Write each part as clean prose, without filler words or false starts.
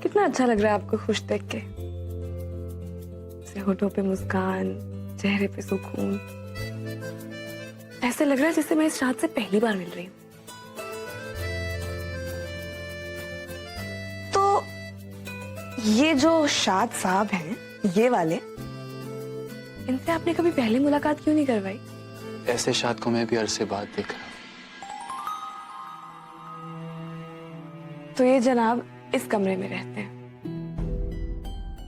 कितना अच्छा लग रहा है आपको खुश देख के। होठों पे मुस्कान, चेहरे पे सुकून। ऐसे लग रहा है जैसे मैं इस रात से पहली बार मिल रही हूँ। तो ये जो शाद साहब हैं, ये वाले, इनसे आपने कभी पहले मुलाकात क्यों नहीं करवाई? ऐसे शाद को मैं भी अरसे बाद देख रहा हूँ। तो ये जनाब इस कमरे में रहते हैं,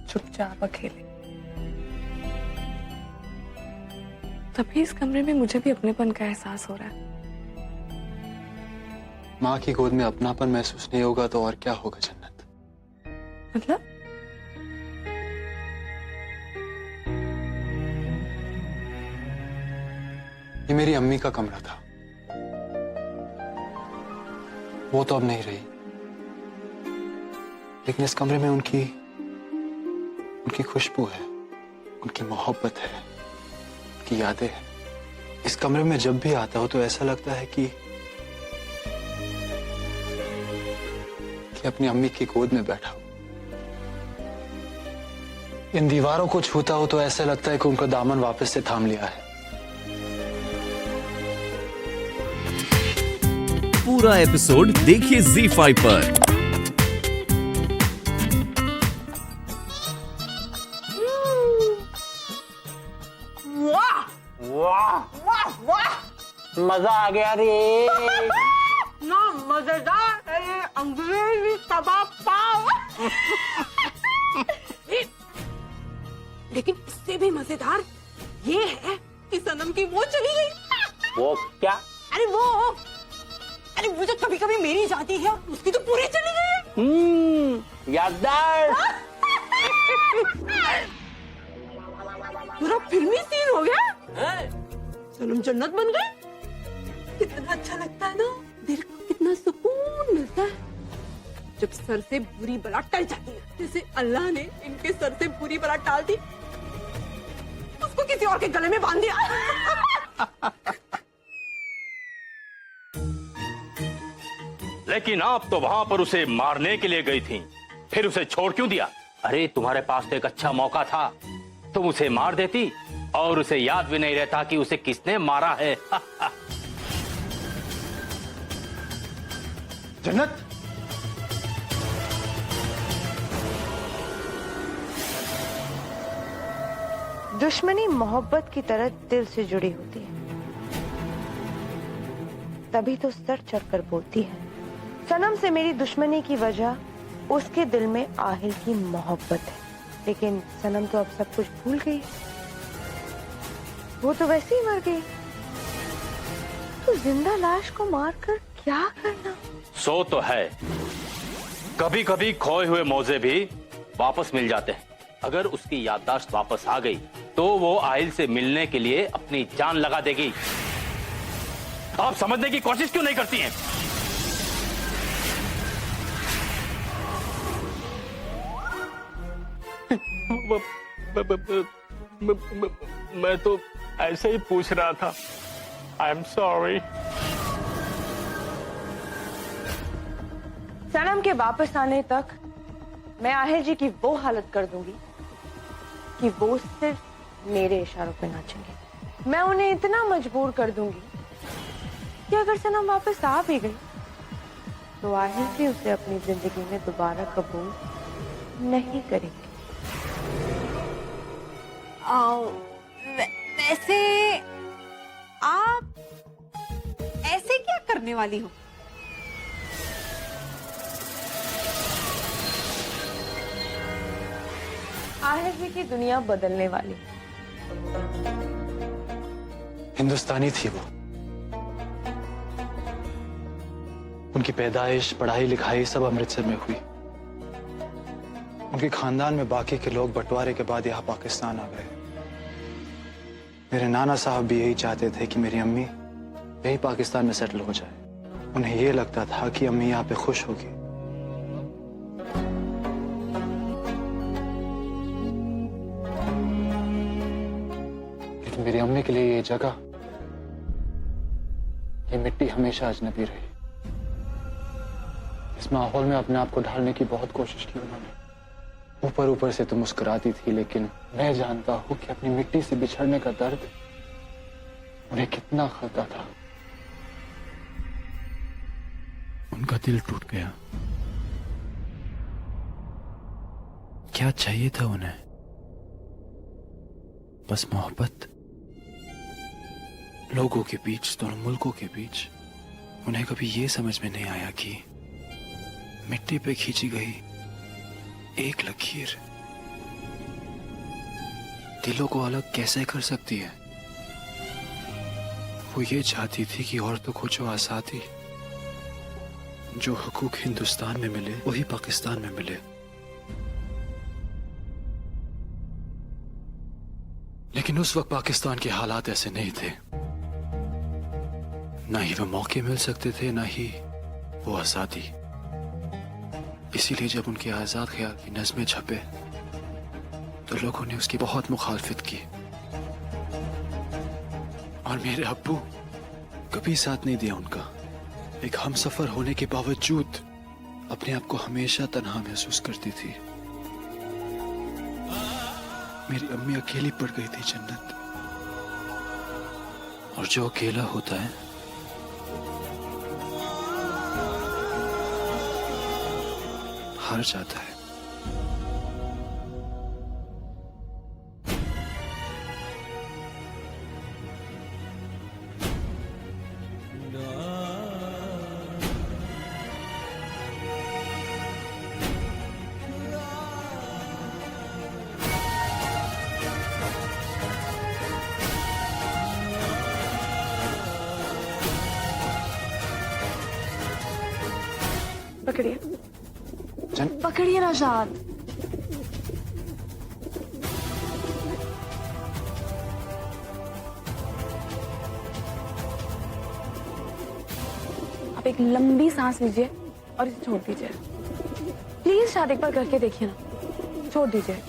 चुपचाप अकेले। तभी इस कमरे में मुझे भी अपनेपन का एहसास हो रहा है। माँ की गोद में अपनापन महसूस नहीं होगा तो और क्या होगा जन्नत? मतलब? ये मेरी अम्मी का कमरा था, वो तो अब नहीं रही, लेकिन इस कमरे में उनकी खुशबू है, उनकी मोहब्बत है, उनकी यादें हैं। इस कमरे में जब भी आता हूं तो ऐसा लगता है कि अपनी अम्मी की गोद में बैठा हूं। इन दीवारों को छूता हो तो ऐसा लगता है कि उनका दामन वापस से थाम लिया है। पूरा एपिसोड देखिए ZEE5 पर। मजा आ गया रे। ना मजेदार है ये अंग्रेजी तवा पाव। लेकिन इससे भी मजेदार ये है कि सनम की वो चली गई। वो क्या? अरे वो जो कभी कभी मेरी जाती है उसकी तो पूरी चली गई। याददार। पूरा फिल्मी सीन हो गया। सनम जन्नत बन गई। कितना अच्छा लगता है ना, दिल को कितना सुकून मिलता है जब सर से बुरी बला टल जाती है। जैसे अल्लाह ने इनके सर से बुरी बला टाल दी, उसको किसी और के गले में बांध दिया। लेकिन आप तो वहां पर उसे मारने के लिए गई थीं, फिर उसे छोड़ क्यों दिया? अरे तुम्हारे पास तो एक अच्छा मौका था, तुम उसे मार देती और उसे याद भी नहीं रहता कि उसे किसने मारा है। जन्नत, दुश्मनी मोहब्बत की तरह दिल से जुड़ी होती है, तभी तो सर चढ़कर बोलती है। सनम से मेरी दुश्मनी की वजह उसके दिल में आहिल की मोहब्बत है, लेकिन सनम तो अब सब कुछ भूल गई। वो तो वैसे ही मर गई, तो जिंदा लाश को मारकर क्या करना? सो तो है, कभी कभी खोए हुए मौजे भी वापस मिल जाते हैं। अगर उसकी याददाश्त वापस आ गई तो वो आहिल से मिलने के लिए अपनी जान लगा देगी। आप समझने की कोशिश क्यों नहीं करती हैं? मैं तो ऐसे ही पूछ रहा था। I am sorry. सनम के वापस आने तक मैं आहिल जी की वो हालत कर दूंगी कि वो सिर्फ मेरे इशारों पे नाचेंगे। मैं उन्हें इतना मजबूर कर दूंगी कि अगर सनम वापस आ भी गई तो आहिल जी उसे अपनी जिंदगी में दोबारा कबूल नहीं करेंगे। वैसे आप ऐसे क्या करने वाली हो? आहिल जी की दुनिया बदलने वाली। हिंदुस्तानी थी वो, उनकी पैदाइश, पढ़ाई लिखाई सब अमृतसर में हुई। उनके खानदान में बाकी के लोग बंटवारे के बाद यहाँ पाकिस्तान आ गए। मेरे नाना साहब भी यही चाहते थे कि मेरी अम्मी यही पाकिस्तान में सेटल हो जाए। उन्हें यह लगता था कि अम्मी यहाँ पे खुश होगी। लेकिन मेरी अम्मी के लिए ये जगह, ये मिट्टी हमेशा अजनबी रही। इस इस माहौल में अपने आप को ढालने की बहुत कोशिश की उन्होंने। ऊपर ऊपर से तो मुस्कुराती थी, लेकिन मैं जानता हूं कि अपनी मिट्टी से बिछड़ने का दर्द उन्हें कितना खाता था। उनका दिल टूट गया। क्या चाहिए था उन्हें? बस मोहब्बत। लोगों के बीच, दोनों मुल्कों के बीच उन्हें कभी ये समझ में नहीं आया कि मिट्टी पे खींची गई एक लकीर दिलों को अलग कैसे कर सकती है। वो ये चाहती थी कि औरतों को जो आजादी, जो हकूक हिंदुस्तान में मिले वही पाकिस्तान में मिले। लेकिन उस वक्त पाकिस्तान के हालात ऐसे नहीं थे। ना ही वो मौके मिल सकते थे, ना ही वो आजादी। इसीलिए जब उनके आजाद ख्याल की नज़में छपे तो लोगों ने उसकी बहुत मुखालफत की। और मेरे अब्बू कभी साथ नहीं दिया उनका। एक हमसफर होने के बावजूद अपने आप को हमेशा तन्हा महसूस करती थी। मेरी अम्मी अकेली पड़ गई थी जन्नत। और जो अकेला होता है हार जाता है। पकड़िए, पकड़िए ना शाद। आप एक लंबी सांस लीजिए और इसे छोड़ दीजिए। प्लीज शाद एक बार करके देखिए ना, छोड़ दीजिए।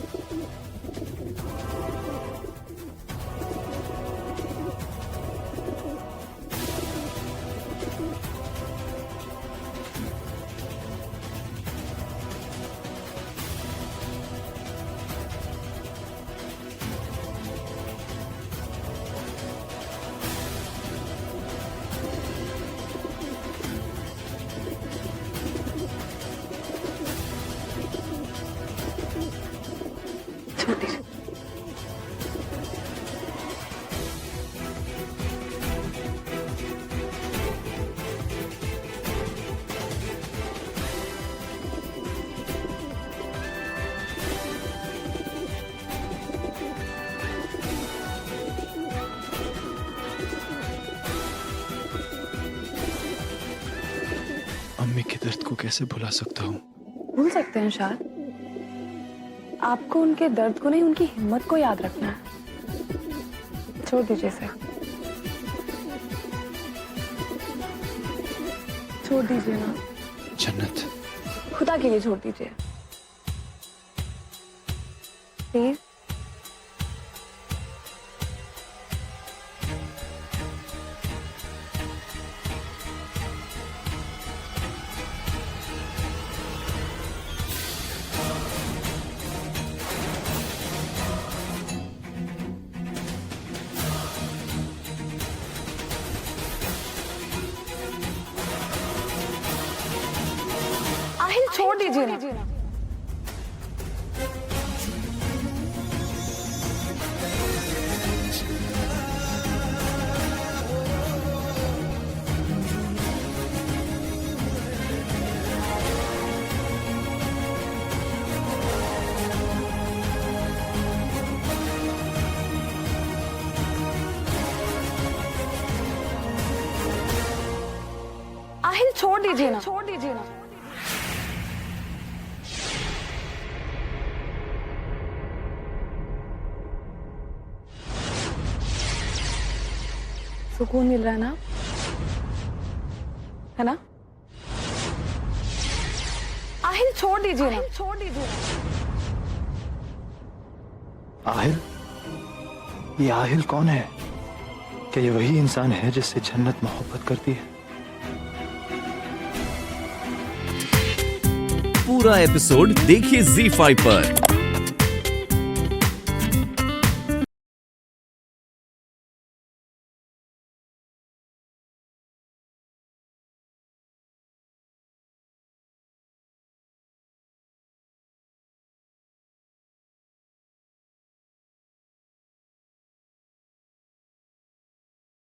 छोड़ दीजिए। अम्मी के दर्द को कैसे भुला सकता हूँ? भूल सकते हैं शाद। आपको उनके दर्द को नहीं, उनकी हिम्मत को याद रखना है। छोड़ दीजिए इसे, छोड़ दीजिए ना। जन्नत, खुदा के लिए छोड़ दीजिए प्लीज। आहिल छोड़ दीजिए ना। आहिल छोड़ दीजिए ना, छोड़ दीजिए ना। सुकून मिल रहा है ना, है ना? आहिल छोड़ दीजिए ना, छोड़ दीजिए ना। आहिल? ये आहिल कौन है? क्या ये वही इंसान है जिससे जन्नत मोहब्बत करती है? पूरा एपिसोड देखिए ZEE5 पर।